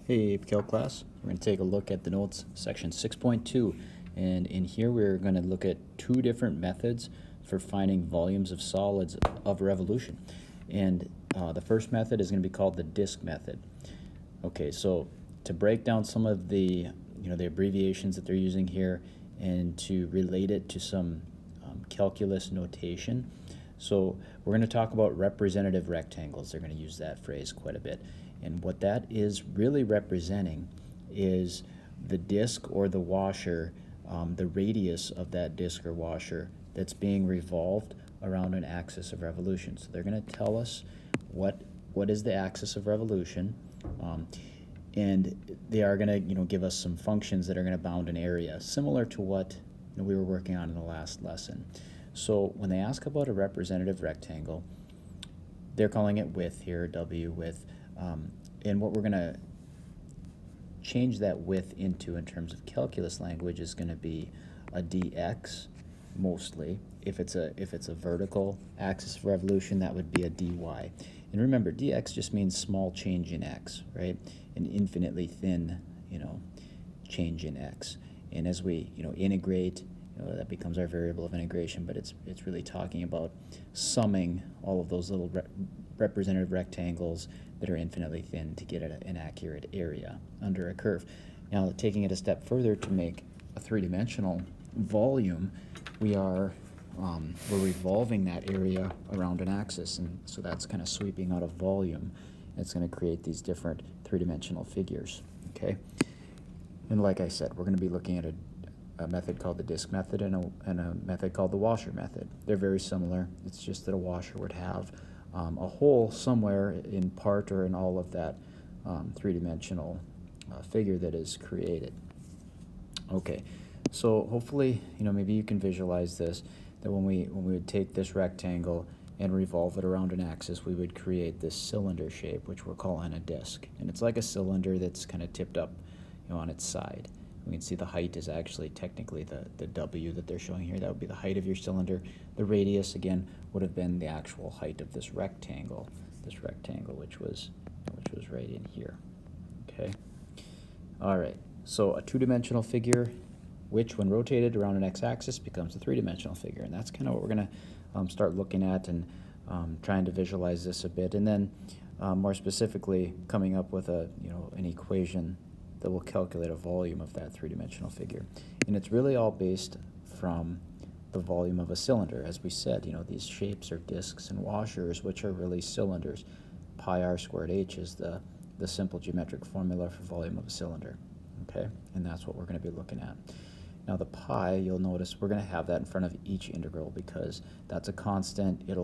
Hey, Calc class. We're going to take a look at the notes section 6.2, and in here we're going to look at two different methods for finding volumes of solids of revolution. And the first method is going to be called the disk method. Okay, so to break down some of the the abbreviations that they're using here and to relate it to some calculus notation. So we're going to talk about representative rectangles. They're going to use that phrase quite a bit. And what that is really representing is the disk or the washer, the radius of that disk or washer that's being revolved around an axis of revolution. So they're going to tell us what is the axis of revolution, and they are going to give us some functions that are going to bound an area, similar to what we were working on in the last lesson. So when they ask about a representative rectangle, they're calling it width here, W width, and what we're going to change that width into in terms of calculus language is going to be a dx mostly. If it's a vertical axis of revolution, that would be a dy. And remember, dx just means small change in x, right? An infinitely thin, change in x. And as we, integrate, that becomes our variable of integration, but it's really talking about summing all of those little representative rectangles that are infinitely thin to get an accurate area under a curve. Now, taking it a step further to make a three-dimensional volume, we're revolving that area around an axis, and so that's kind of sweeping out a volume. It's going to create these different three-dimensional figures, okay? And like I said, we're going to be looking at a method called the disk method and a method called the washer method. They're very similar. It's just that a washer would have a hole somewhere in part or in all of that three-dimensional figure that is created. Okay, so hopefully, maybe you can visualize this, that when we would take this rectangle and revolve it around an axis, we would create this cylinder shape, which we're calling a disk. And it's like a cylinder that's kind of tipped up, on its side. We can see the height is actually technically the W that they're showing here. That would be the height of your cylinder. The radius, again, would have been the actual height of this rectangle, which was right in here. Okay. All right. So a two-dimensional figure, which when rotated around an x-axis becomes a three-dimensional figure, and that's kind of what we're going to start looking at and trying to visualize this a bit, and then more specifically coming up with an equation that will calculate a volume of that three-dimensional figure. And it's really all based from the volume of a cylinder. As we said, these shapes are disks and washers, which are really cylinders. Pi r squared h is the simple geometric formula for volume of a cylinder, okay? And that's what we're going to be looking at. Now the pi, you'll notice we're going to have that in front of each integral because that's a constant. It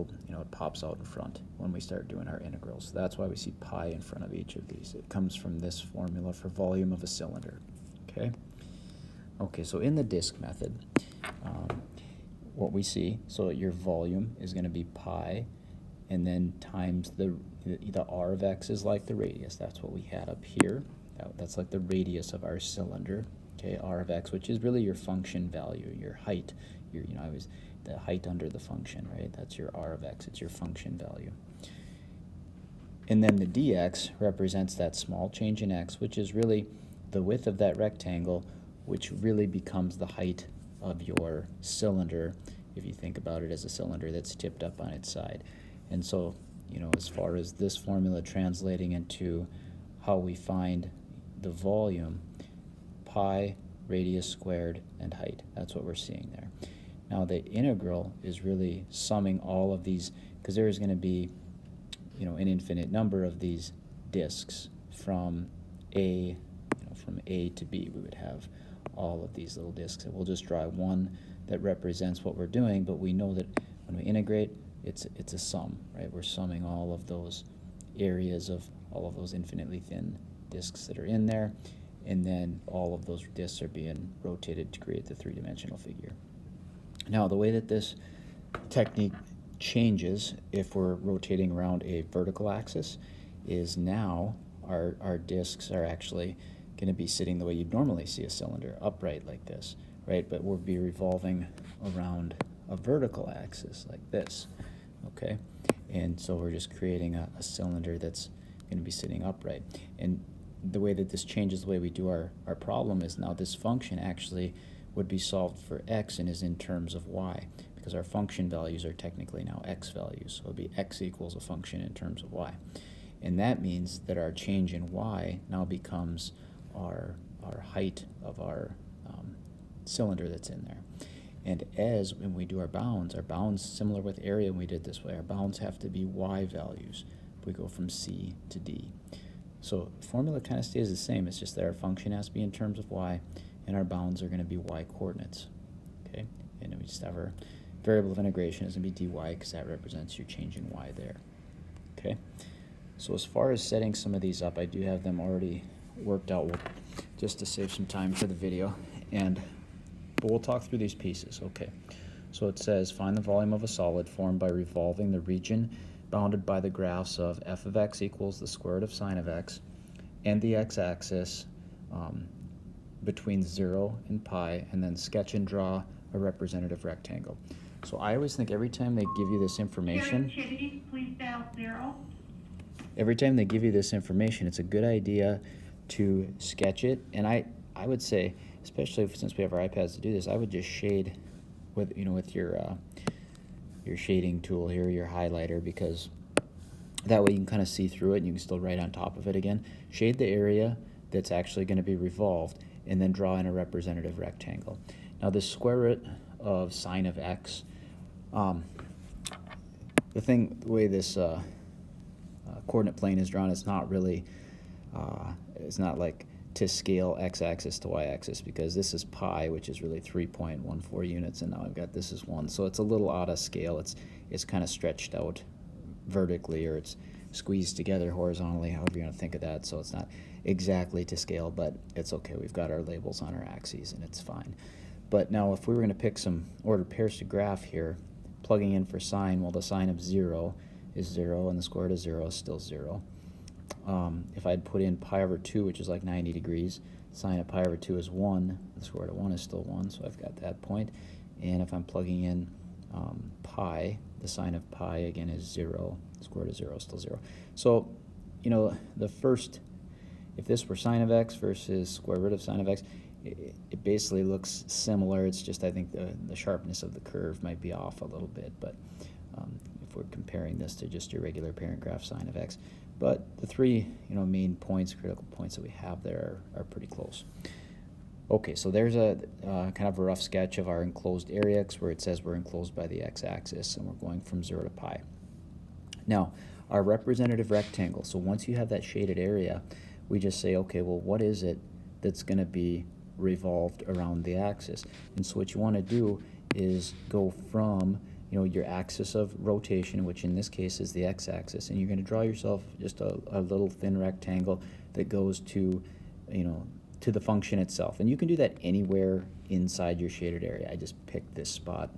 pops out in front when we start doing our integrals. So that's why we see pi in front of each of these. It comes from this formula for volume of a cylinder, okay? Okay, so in the disk method, what we see, so your volume is going to be pi, and then times the r of x is like the radius. That's what we had up here. That's like the radius of our cylinder. Okay, r of x, which is really your function value, your height, the height under the function, right? That's your r of x, it's your function value. And then the dx represents that small change in x, which is really the width of that rectangle, which really becomes the height of your cylinder, if you think about it as a cylinder that's tipped up on its side. And so, as far as this formula translating into how we find the volume, pi, radius squared, and height. That's what we're seeing there. Now the integral is really summing all of these, because there is going to be, an infinite number of these disks from A to B. We would have all of these little disks, and we'll just draw one that represents what we're doing, but we know that when we integrate, it's a sum, right? We're summing all of those areas of all of those infinitely thin disks that are in there, and then all of those disks are being rotated to create the three-dimensional figure. Now, the way that this technique changes if we're rotating around a vertical axis is now our disks are actually going to be sitting the way you'd normally see a cylinder, upright like this, right? But we'll be revolving around a vertical axis like this, okay? And so we're just creating a cylinder that's going to be sitting upright. And the way that this changes the way we do our problem is now this function actually would be solved for x and is in terms of y, because our function values are technically now x values. So it would be x equals a function in terms of y. And that means that our change in y now becomes our height of our cylinder that's in there. And as when we do our bounds similar with area when we did this way, our bounds have to be y values. We go from C to D. So the formula kind of stays the same. It's just that our function has to be in terms of y, and our bounds are going to be y coordinates. Okay, and then we just have our variable of integration is going to be dy because that represents your change in y there. Okay, so as far as setting some of these up, I do have them already worked out just to save some time for the video, but we'll talk through these pieces. Okay, so it says find the volume of a solid formed by revolving the region bounded by the graphs of f of x equals the square root of sine of x and the x-axis between 0 and pi, and then sketch and draw a representative rectangle. So I always think every time they give you this information, it's a good idea to sketch it. And I would say, especially since we have our iPads to do this, I would just shade with your shading tool here, your highlighter, because that way you can kind of see through it and you can still write on top of it again. Shade the area that's actually going to be revolved and then draw in a representative rectangle. Now this square root of sine of x, the way this coordinate plane is drawn, it's not really, it's not like to scale x-axis to y-axis, because this is pi, which is really 3.14 units, and now I've got this is 1. So it's a little out of scale. It's kind of stretched out vertically, or it's squeezed together horizontally, however you're going to think of that. So it's not exactly to scale, but it's okay. We've got our labels on our axes, and it's fine. But now if we were going to pick some ordered pairs to graph here, plugging in for sine, well, the sine of 0 is 0, and the square root of 0 is still 0. If I'd put in pi over 2, which is like 90 degrees, sine of pi over 2 is 1, the square root of 1 is still 1, so I've got that point. And if I'm plugging in pi, the sine of pi again is 0, the square root of 0 is still 0. So, you know, if this were sine of x versus square root of sine of x, it basically looks similar. It's just I think the sharpness of the curve might be off a little bit, but if we're comparing this to just your regular parent graph sine of x. But the three main points, critical points that we have there are pretty close. Okay, so there's a kind of a rough sketch of our enclosed area where it says we're enclosed by the x-axis and we're going from 0 to pi. Now, our representative rectangle, so once you have that shaded area, we just say, okay, well, what is it that's going to be revolved around the axis? And so what you want to do is go from your axis of rotation, which in this case is the x-axis, and you're going to draw yourself just a little thin rectangle that goes to to the function itself. And you can do that anywhere inside your shaded area. I just picked this spot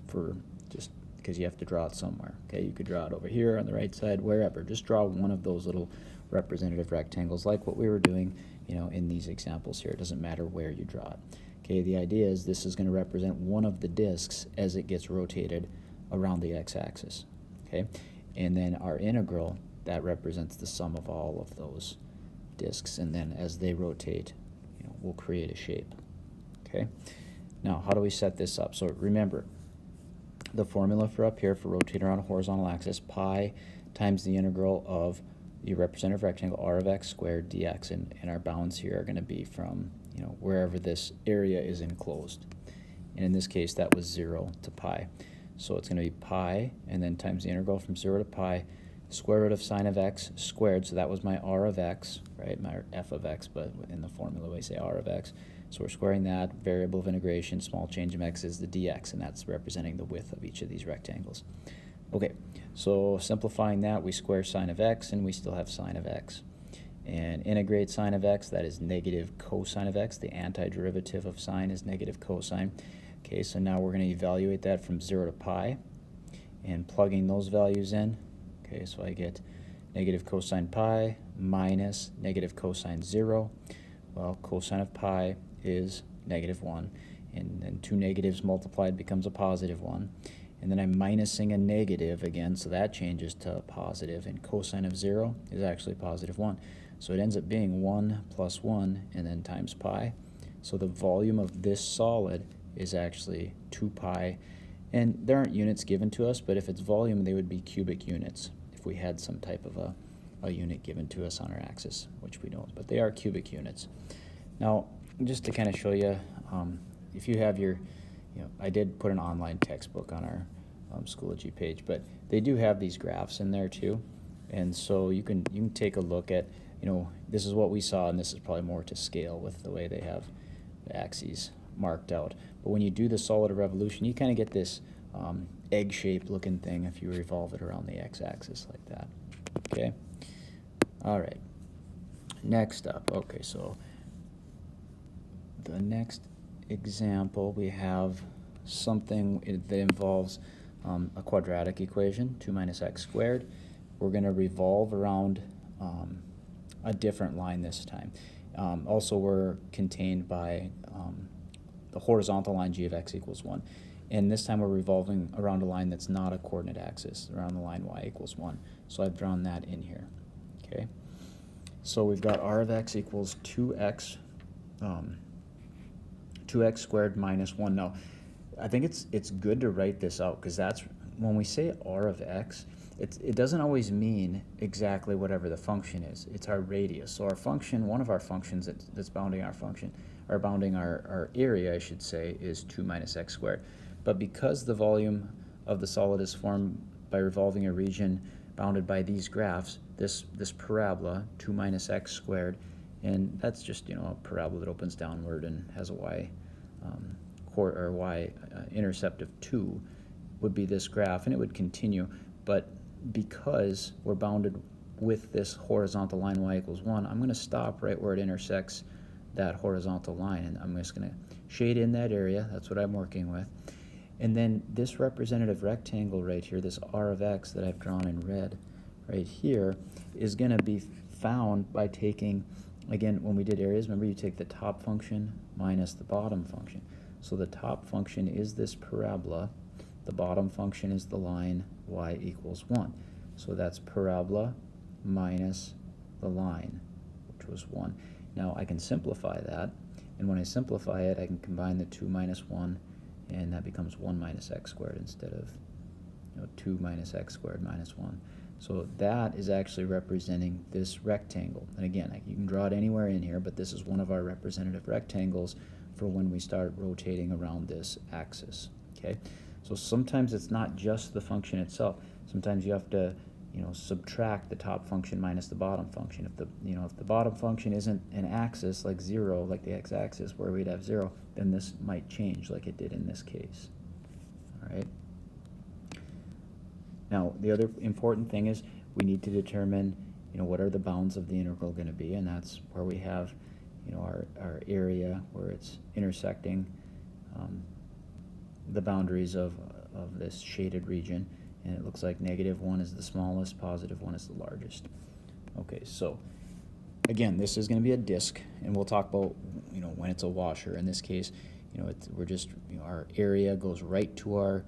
for just because you have to draw it somewhere. Okay, you could draw it over here on the right side, wherever. Just draw one of those little representative rectangles like what we were doing in these examples here. It doesn't matter where you draw it. Okay, the idea is this is going to represent one of the disks as it gets rotated around the x-axis. Okay, and then our integral, that represents the sum of all of those disks, and then as they rotate, we'll create a shape. Okay, now how do we set this up? So remember, the formula for up here for rotating around a horizontal axis, pi times the integral of the representative rectangle r of x squared dx, and our bounds here are going to be from wherever this area is enclosed, and in this case that was 0 to pi. So it's going to be pi and then times the integral from 0 to pi square root of sine of x squared, so that was my r of x, right, my f of x, but in the formula we say r of x. So we're squaring that, variable of integration, small change of x is the dx, and that's representing the width of each of these rectangles. Okay, so simplifying that, we square sine of x, and we still have sine of x. And integrate sine of x, that is negative cosine of x. The antiderivative of sine is negative cosine. Okay, so now we're going to evaluate that from 0 to pi, and plugging those values in. Okay, so I get negative cosine pi minus negative cosine 0. Well, cosine of pi is negative 1, and then two negatives multiplied becomes a positive 1. And then I'm minusing a negative again, so that changes to a positive, and cosine of 0 is actually positive 1. So it ends up being 1 plus 1 and then times pi. So the volume of this solid is actually 2 pi. And there aren't units given to us, but if it's volume, they would be cubic units if we had some type of a unit given to us on our axis, which we don't, but they are cubic units. Now, just to kind of show you, if you have your, I did put an online textbook on our Schoology page, but they do have these graphs in there too. And so you can take a look at, this is what we saw, and this is probably more to scale with the way they have the axes marked out. But when you do the solid of revolution, you kind of get this egg-shaped looking thing if you revolve it around the x-axis like that. Okay? All right. Next up, okay, so the next example, we have something that involves a quadratic equation, 2 minus x squared. We're going to revolve around a different line this time. Also, we're contained by the horizontal line g of x equals 1. And this time we're revolving around a line that's not a coordinate axis, around the line y equals 1. So I've drawn that in here. Okay. So we've got r of x equals 2x 2x squared minus 1. Now, I think it's good to write this out, because that's when we say r of x, it doesn't always mean exactly whatever the function is. It's our radius. So our function, one of our functions that's bounding our function, or bounding our area, I should say, is 2 minus x squared. But because the volume of the solid is formed by revolving a region bounded by these graphs, this parabola, 2 minus x squared, and that's just, a parabola that opens downward and has a y intercept of 2, would be this graph, and it would continue. But because we're bounded with this horizontal line y equals 1, I'm going to stop right where it intersects that horizontal line, and I'm just going to shade in that area. That's what I'm working with. And then this representative rectangle right here, this r of x that I've drawn in red right here, is going to be found by taking, again, when we did areas, remember you take the top function minus the bottom function. So the top function is this parabola. The bottom function is the line y equals 1. So that's parabola minus the line, which was 1. Now I can simplify that, and when I simplify it, I can combine the 2 minus 1, and that becomes 1 minus x squared instead of 2 minus x squared minus 1. So that is actually representing this rectangle. And again, you can draw it anywhere in here, but this is one of our representative rectangles for when we start rotating around this axis. Okay? So sometimes it's not just the function itself. Sometimes you have to, subtract the top function minus the bottom function. If the bottom function isn't an axis like 0, like the x-axis where we'd have 0, then this might change like it did in this case. All right. Now, the other important thing is we need to determine, what are the bounds of the integral going to be, and that's where we have, our area where it's intersecting the boundaries of this shaded region, and it looks like -1 is the smallest, +1 is the largest. Okay, so again, this is going to be a disk, and we'll talk about, when it's a washer. In this case, we're just, our area goes right to our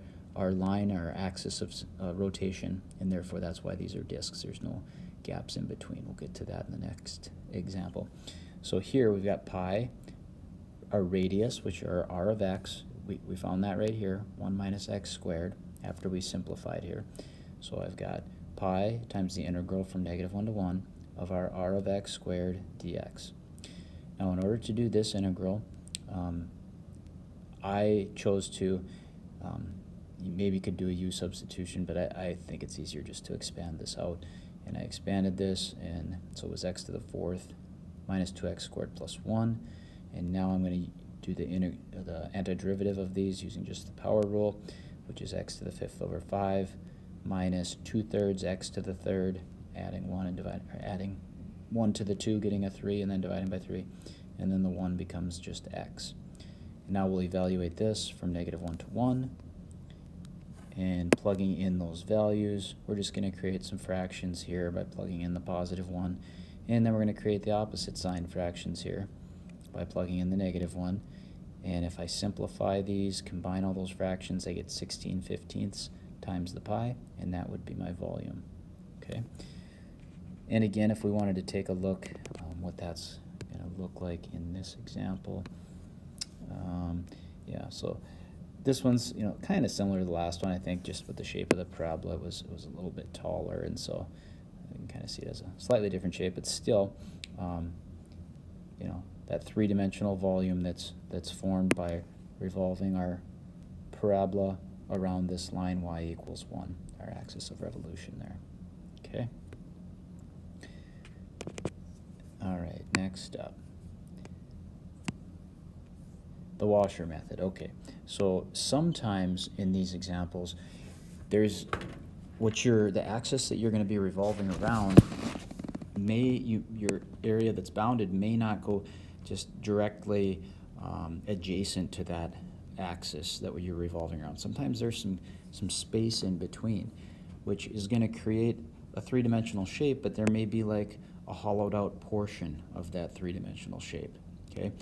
line, our axis of rotation, and therefore that's why these are disks. There's no gaps in between. We'll get to that in the next example. So here we've got pi, our radius, which are r of x. We found that right here, 1 minus x squared, after we simplified here. So I've got pi times the integral from -1 to 1 of our r of x squared dx. Now, in order to do this integral, I chose to, you maybe could do a u substitution, but I think it's easier just to expand this out. And I expanded this, and so it was x to the 4th minus 2x squared plus 1. And now I'm going to do the antiderivative of these using just the power rule, which is x to the 5th over 5 minus 2/3 x to the 3rd, adding 1 and adding 1 to the 2, getting a 3, and then dividing by 3. And then the 1 becomes just x. And now we'll evaluate this from -1 to 1. And plugging in those values, we're just going to create some fractions here by plugging in the +1. And then we're going to create the opposite sign fractions here by plugging in the -1. And if I simplify these, combine all those fractions, I get 16/15 times the pi, and that would be my volume. Okay. And again, if we wanted to take a look what that's going to look like in this example, yeah, so this one's kind of similar to the last one, I think, just with the shape of the parabola. It was a little bit taller, and so you can kind of see it as a slightly different shape, but still, that three-dimensional volume that's formed by revolving our parabola around this line y equals 1, our axis of revolution there. Okay. All right, next up, the washer method. Okay, so sometimes in these examples, there's the axis that you're going to be revolving around your area that's bounded may not go just directly adjacent to that axis that you're revolving around. Sometimes there's some space in between, which is going to create a three-dimensional shape, but there may be like a hollowed out portion of that three-dimensional shape, okay?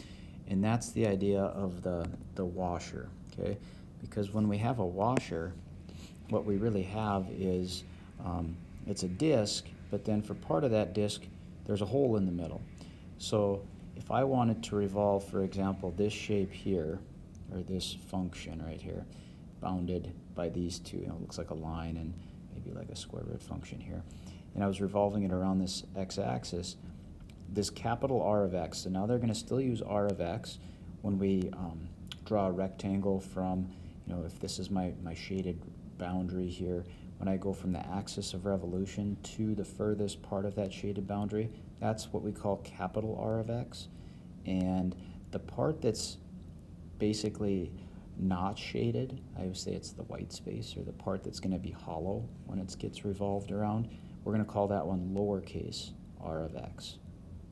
And that's the idea of the washer, okay? Because when we have a washer, what we really have is it's a disc, but then for part of that disc, there's a hole in the middle. So if I wanted to revolve, for example, this shape here, or this function right here, bounded by these two, it looks like a line and maybe like a square root function here, and I was revolving it around this x-axis, this capital R of x, so now they're going to still use R of x when we draw a rectangle from, if this is my shaded boundary here, when I go from the axis of revolution to the furthest part of that shaded boundary, that's what we call capital R of x. And the part that's basically not shaded, I would say it's the white space, or the part that's going to be hollow when it gets revolved around, we're going to call that one lowercase r of x.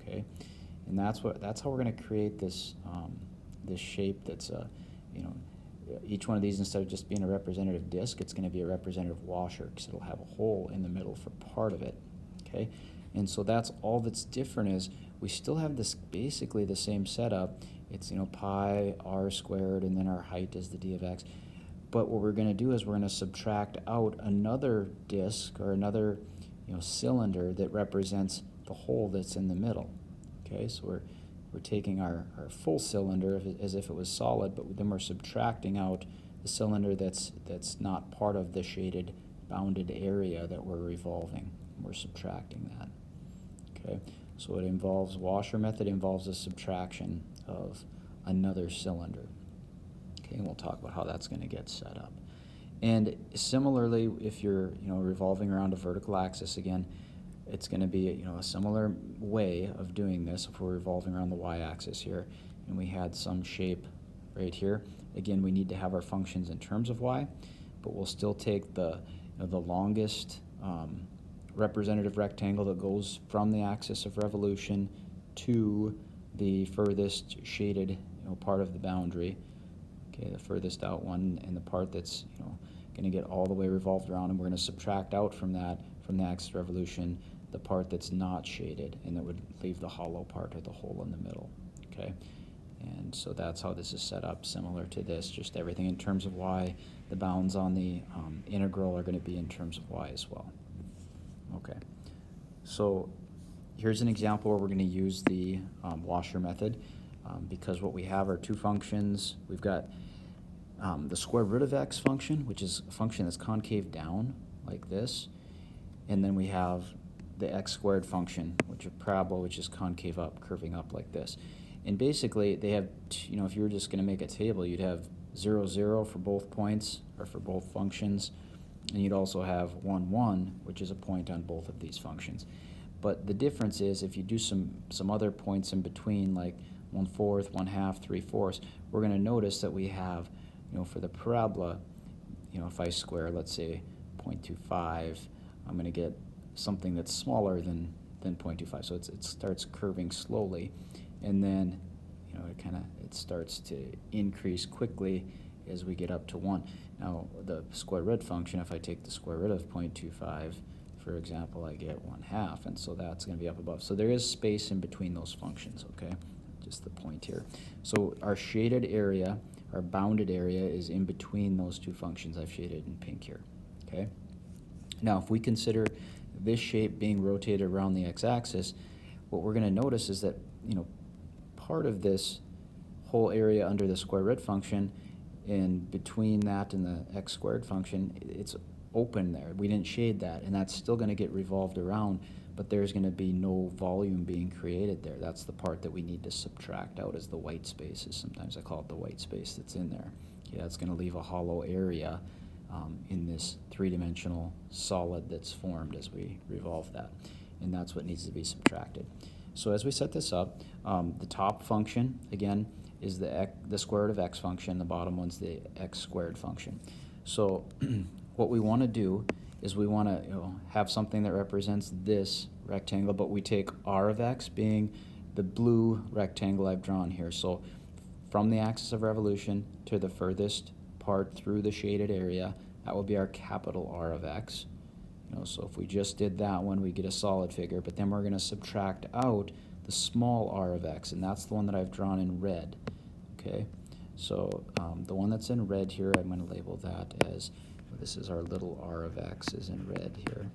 Okay, and that's how we're going to create this this shape that's each one of these, instead of just being a representative disk, it's going to be a representative washer, because it'll have a hole in the middle for part of it. Okay, and so that's all that's different, is we still have this basically the same setup. It's pi r squared, and then our height is the d of x. But what we're going to do is we're going to subtract out another disk, or another cylinder that represents the hole that's in the middle. Okay, so we're taking our full cylinder as if it was solid, but then we're subtracting out the cylinder that's not part of the shaded bounded area that we're revolving. We're subtracting that. Okay, so it involves, washer method involves a subtraction of another cylinder. Okay, and we'll talk about how that's going to get set up. And similarly, if you're revolving around a vertical axis, again, it's going to be a similar way of doing this. If we're revolving around the y-axis here, and we had some shape right here, again, we need to have our functions in terms of y, but we'll still take the the longest representative rectangle that goes from the axis of revolution to the furthest shaded part of the boundary. Okay, the furthest out one, and the part that's going to get all the way revolved around, and we're going to subtract out from the axis of revolution the part that's not shaded, and that would leave the hollow part, or the hole in the middle. Okay, and so that's how this is set up, similar to this, just everything in terms of y. The bounds on the integral are going to be in terms of y as well. Okay, so here's an example where we're going to use the washer method, because what we have are two functions. We've got the square root of x function, which is a function that's concave down like this, and then we have the x squared function, which is parabola, which is concave up, curving up like this. And basically they have, if you were just going to make a table, you'd have 0, 0 for both points, or for both functions, and you'd also have 1, 1, which is a point on both of these functions. But the difference is, if you do some other points in between, like 1/4, 1/2, 3/4, we're going to notice that we have, for the parabola, if I square, let's say 0.25, I'm going to get something that's smaller than 0.25. So it starts curving slowly, and then it starts to increase quickly as we get up to 1. Now the square root function, if I take the square root of 0.25, for example, I get 1/2, and so that's going to be up above. So there is space in between those functions. Okay, just the point here. So our shaded area, our bounded area, is in between those two functions I've shaded in pink here. Okay. Now, if we consider this shape being rotated around the x-axis, what we're going to notice is that, part of this whole area under the square root function, and between that and the x squared function, it's open there. We didn't shade that, and that's still going to get revolved around, but there's going to be no volume being created there. That's the part that we need to subtract out as the white spaces. Sometimes I call it the white space that's in there. Yeah, it's going to leave a hollow area in this three-dimensional solid that's formed as we revolve that, and that's what needs to be subtracted. So as we set this up, the top function, again, is the square root of x function. The bottom one's the x squared function. So what we want to do is we want to have something that represents this rectangle, but we take r of x being the blue rectangle I've drawn here. So from the axis of revolution to the furthest part through the shaded area, that will be our capital R of x. So if we just did that one, we get a solid figure, but then we're going to subtract out the small r of x, and that's the one that I've drawn in red. Okay, so the one that's in red here, I'm going to label that as, this is our little r of x is in red here,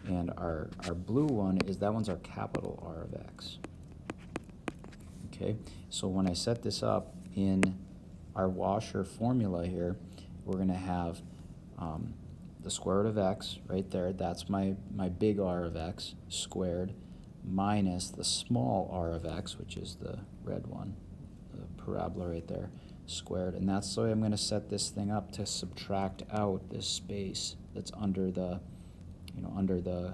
and our blue one is, that one's our capital R of x. Okay, so when I set this up in our washer formula here, we're going to have the square root of x right there, that's my big R of x squared, minus the small r of x, which is the red one, the parabola right there, squared. And that's the way I'm going to set this thing up, to subtract out this space that's under the, under the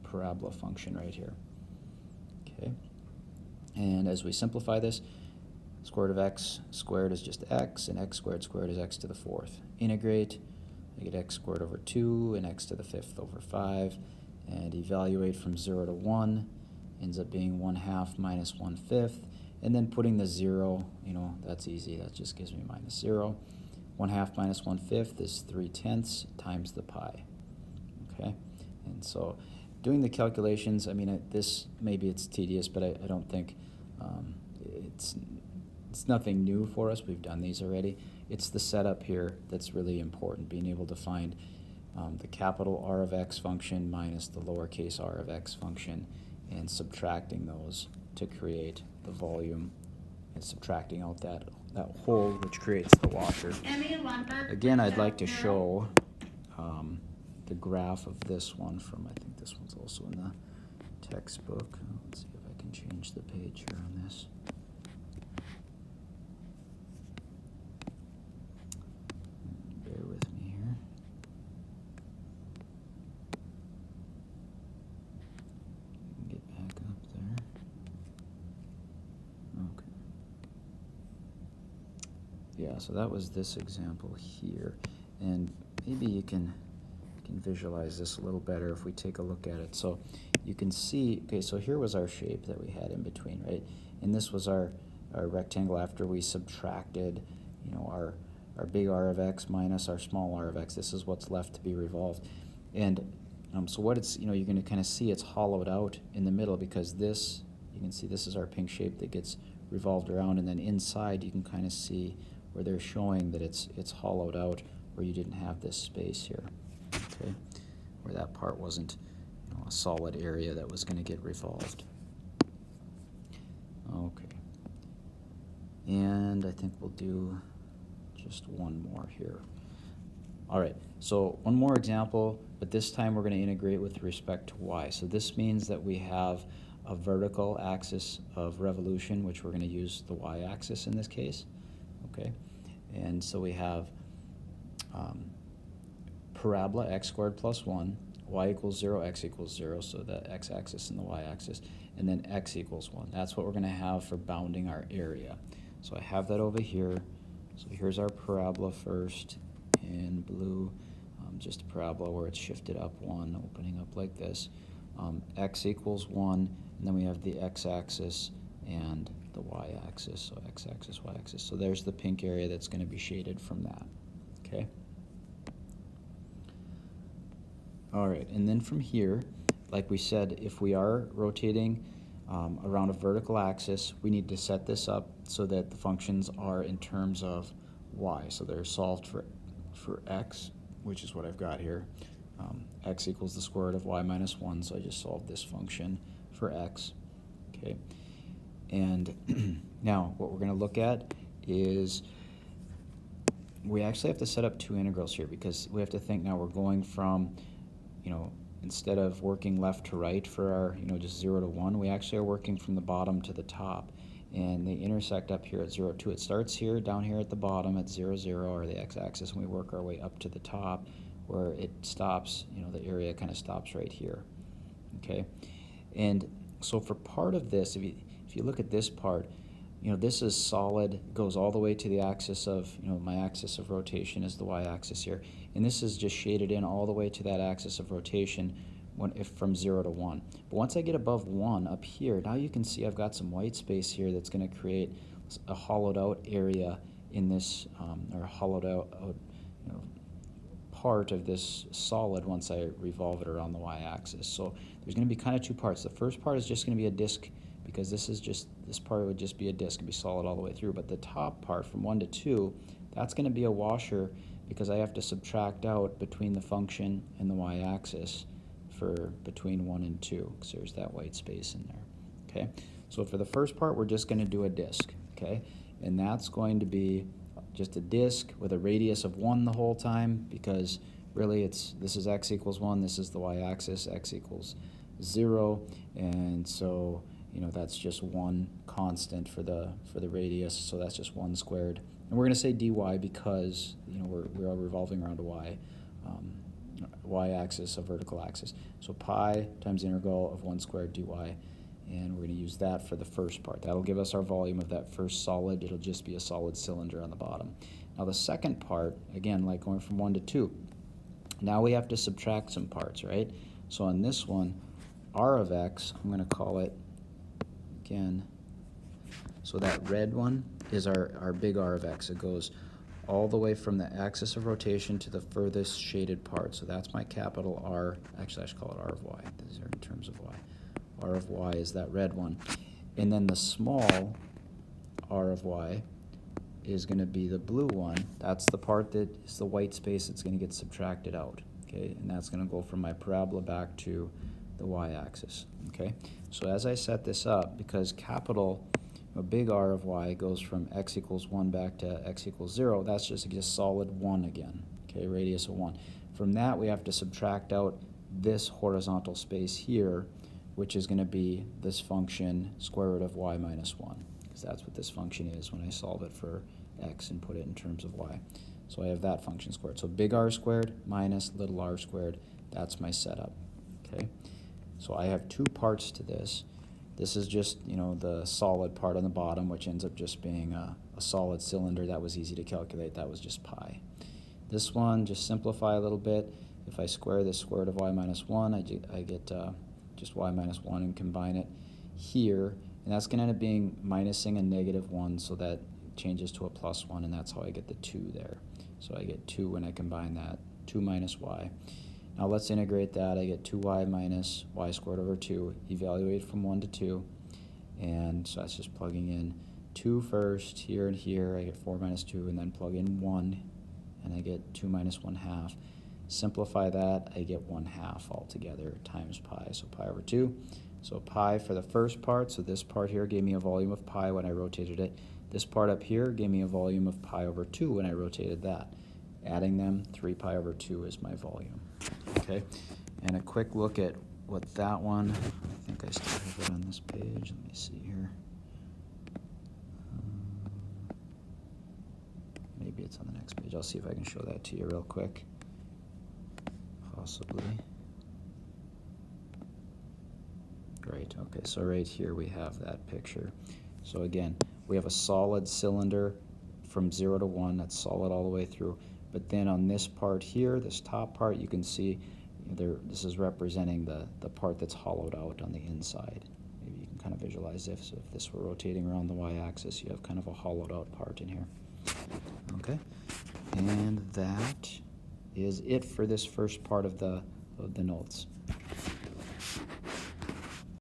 parabola function right here. Okay. And as we simplify this, square root of x squared is just x, and x squared squared is x to the fourth. Integrate, I get x squared over 2 and x to the fifth over 5, and evaluate from 0 to 1, ends up being 1/2 minus 1/5, and then putting the 0, that's easy, that just gives me minus 0. 1/2 minus 1/5 is 3/10 times the pi. Okay, and so doing the calculations, this, maybe it's tedious, but I don't think it's nothing new for us. We've done these already. It's the setup here that's really important, being able to find the capital R of x function minus the lowercase r of x function, and subtracting those to create the volume, and subtracting out that hole which creates the washer. Again, I'd like to show the graph of this one from, I think this one's also in the textbook. Let's see if I can change the page here on this. Bear with me here. Get back up there. Okay. Yeah, so that was this example here, and maybe you can visualize this a little better if we take a look at it. So you can see, okay, so here was our shape that we had in between, right? And this was our rectangle after we subtracted, our big R of x minus our small r of x. This is what's left to be revolved. And so what it's, you're going to kind of see it's hollowed out in the middle, because this, you can see this is our pink shape that gets revolved around, and then inside you can kind of see where they're showing that it's hollowed out, where you didn't have this space here. Okay, where that part wasn't a solid area that was going to get revolved. Okay, and I think we'll do just one more here. All right, so one more example, but this time we're going to integrate with respect to y. So this means that we have a vertical axis of revolution, which we're going to use the y-axis in this case. Okay, and so we have parabola x squared plus 1, y equals 0, x equals 0, so the x-axis and the y-axis, and then x equals 1. That's what we're going to have for bounding our area. So I have that over here. So here's our parabola first in blue, just a parabola where it's shifted up 1, opening up like this. X equals 1, and then we have the x-axis and the y-axis, so x-axis, y-axis. So there's the pink area that's going to be shaded from that. Okay. All right, and then from here, like we said, if we are rotating around a vertical axis, we need to set this up so that the functions are in terms of y. So they're solved for x, which is what I've got here, x equals the square root of y minus 1, so I just solved this function for x. Okay, and now what we're going to look at is we actually have to set up two integrals here, because we have to think now we're going from, instead of working left to right for our, just 0 to 1, we actually are working from the bottom to the top. And they intersect up here at 0, 2. It starts here, down here at the bottom at 0, 0, or the x-axis, and we work our way up to the top where it stops, the area kind of stops right here. Okay? And so for part of this, if you look at this part, this is solid, goes all the way to the axis of, my axis of rotation is the y-axis here. And this is just shaded in all the way to that axis of rotation from 0 to 1. But once I get above 1 up here, now you can see I've got some white space here that's going to create a hollowed out area in this, or a hollowed out part of this solid once I revolve it around the y-axis. So there's going to be kind of two parts. The first part is just going to be a disk, because this part would just be a disk, it'd be solid all the way through. But the top part from 1 to 2, that's going to be a washer, because I have to subtract out between the function and the y-axis for between 1 and 2, because there's that white space in there. Okay, so for the first part, we're just going to do a disk. Okay, and that's going to be just a disk with a radius of 1 the whole time, because really this is x equals 1, this is the y-axis, x equals 0, and so that's just 1 constant for the radius, so that's just 1 squared. And we're going to say dy because we are revolving around a y-axis, a vertical axis. So pi times the integral of 1 squared dy, and we're going to use that for the first part. That'll give us our volume of that first solid. It'll just be a solid cylinder on the bottom. Now the second part, again, like going from 1 to 2, now we have to subtract some parts, right? So on this one, r of x, I'm going to call it, again, so that red one is our big R of x. It goes all the way from the axis of rotation to the furthest shaded part. So that's my capital R. Actually, I should call it R of y. These are in terms of y. R of y is that red one. And then the small R of y is going to be the blue one. That's the part that is the white space that's going to get subtracted out. Okay, and that's going to go from my parabola back to the y-axis. Okay, so as I set this up, because capital, a big R of y goes from x equals 1 back to x equals 0, that's just a solid 1 again. Okay, radius of 1. From that, we have to subtract out this horizontal space here, which is going to be this function square root of y minus 1, because that's what this function is when I solve it for x and put it in terms of y. So I have that function squared. So big R squared minus little r squared, that's my setup. Okay, so I have two parts to this. This is just, the solid part on the bottom, which ends up just being a solid cylinder. That was easy to calculate. That was just pi. This one, just simplify a little bit. If I square this square root of y minus 1, I get just y minus 1 and combine it here. And that's going to end up being minusing a negative 1, so that changes to a plus 1, and that's how I get the 2 there. So I get 2 when I combine that, 2 minus y. Now let's integrate that. I get 2y minus y squared over 2, evaluate from 1 to 2, and so that's just plugging in 2 first, here and here. I get 4 minus 2, and then plug in 1, and I get 2 minus 1/2. Simplify that, I get 1/2 altogether times pi, so pi over 2. So pi for the first part, so this part here gave me a volume of pi when I rotated it. This part up here gave me a volume of pi over 2 when I rotated that. Adding them, 3 pi over 2 is my volume. Okay, and a quick look at what that one, I think I still have it on this page. Let me see here. Maybe it's on the next page. I'll see if I can show that to you real quick. Possibly. Great, okay, so right here we have that picture. So again, we have a solid cylinder from 0 to 1, that's solid all the way through. But then on this part here, this top part, you can see this is representing the part that's hollowed out on the inside. Maybe you can kind of visualize this. If this were rotating around the y-axis, you have kind of a hollowed out part in here. Okay, and that is it for this first part of the notes.